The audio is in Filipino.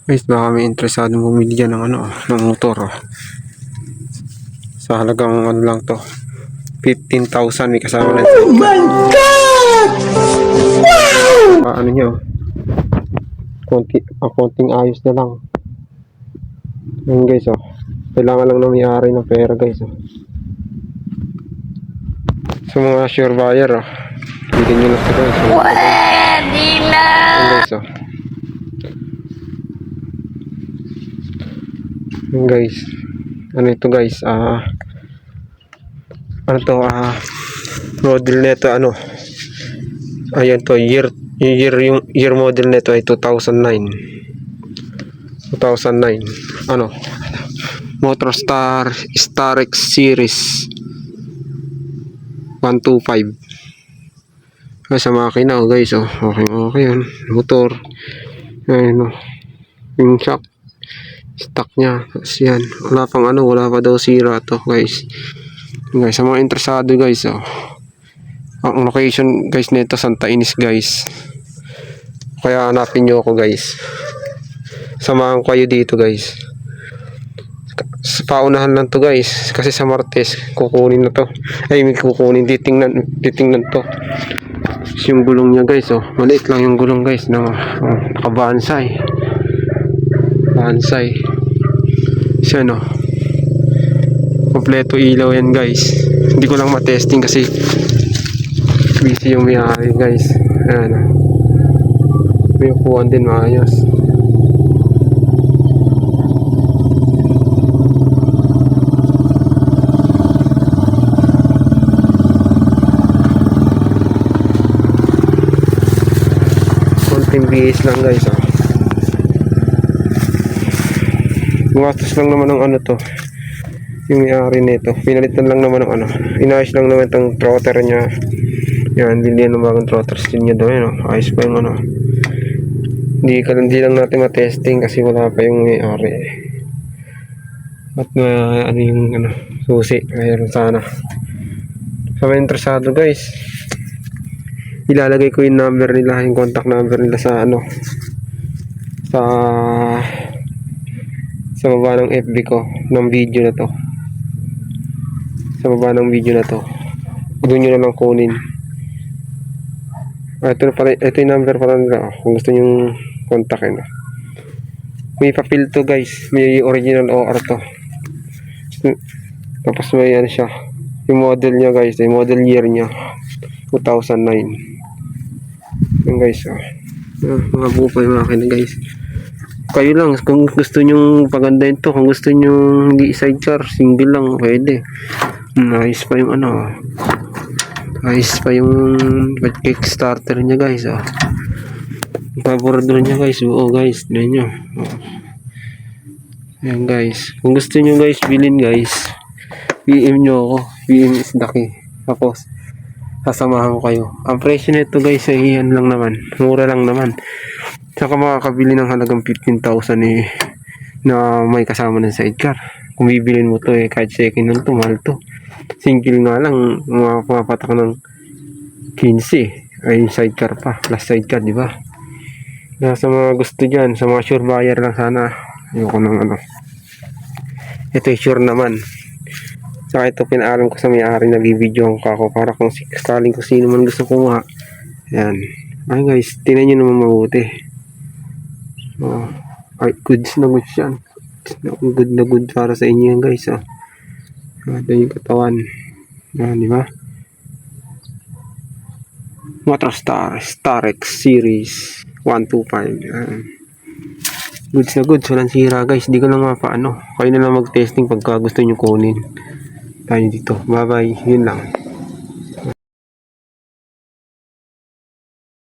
Guys, baka may interesado bumili dyan ng ng motor. Sa halagang ano lang to, 15,000, may kasama na. Oh my God! Wow! Ano nyo, konting ayos na lang. Ayun guys, kailangan lang ng may-ari ng pera guys. Sa mga sure buyer, bilhin nyo lang ito guys. Pwede na! Ayun guys, Ayun guys, ano ito guys, ano to, model nito, ayan to, yung year model nito ay 2009, Motorstar Starex Series 125. Sa makina guys, okay yan, motor, ayun yung shock stock nya, tapos yan, wala pa daw sira to guys. Sa mga interesado guys, ang location guys nito Santa Ynez guys, kaya hanapin nyo ako guys, samahan ko kayo dito guys. Paunahan lang to guys, kasi sa Martes kukunin na to, may kukunin, titingnan to. Yung gulong nya guys, maliit lang yung gulong guys, naka-bansay siya, kompleto ilaw yan guys. Hindi ko lang matesting kasi busy yung may-ari guys. Ayan, may upuan din maayos. Konting bihis lang guys. Gumastos lang naman ng to, yung may-ari nito. Pinalitan lang naman ng inayos lang naman itong trotter nya. Yan, bilhin ng bagong trotter steel nya daw. Ayos pa yung hindi lang natin matesting kasi wala pa yung may-ari. At yung susi, mayroon sana. Sa mga interesado guys, ilalagay ko yung number nila, yung contact number nila sa sa baba ng FB ko ng video na to. Sa baba ng video na to, doon nyo na lang kunin. Ito yung number pala nila, kung gusto nyo kontakin. May papel to guys, may original OR to. Tapos may siya, yung model nya guys, yung model year nya 2009. Yan guys, mga buo pa yung makina guys. Kayo lang kung gusto nyo pagandahin to, kung gusto nyo hindi sidecar, single lang pwede. Ayos pa yung ayos pa yung kickstarter nya guys. Paborador nya guys, buo guys, tignan nyo. Ayan guys, kung gusto nyo guys bilhin guys, PM nyo ako, PM is the key. Tapos sasamahan ko kayo. Ang presyo nito guys ay yan lang naman, mura lang naman. Saka makakabili ng halagang 15,000 na may kasama ng sidecar. Kung bibilin mo to kahit second hand to, mahal to. Single nga lang mapapatak ng 15 ay sidecar pa, plus sidecar, di ba? Sa mga gusto dyan, sa mga sure buyer lang sana. Ayoko ng ito ay sure naman. Saka ito pinaalam ko sa may-ari, nag-video ko ako para kung sakaling kung sino man gusto kumuha. Ayan. Ay guys, tingnan nyo naman mabuti. Ay, goods na goods yan. Good na good para sa inyo yan guys. Ito yung katawan. Di ba? Motorstar Starex Series 125. Goods na goods, walang sira guys. Di ko lang mapaano. Kayo na lang mag-testing pagka gusto nyo kunin. Tayo dito. Bye bye. Yun lang.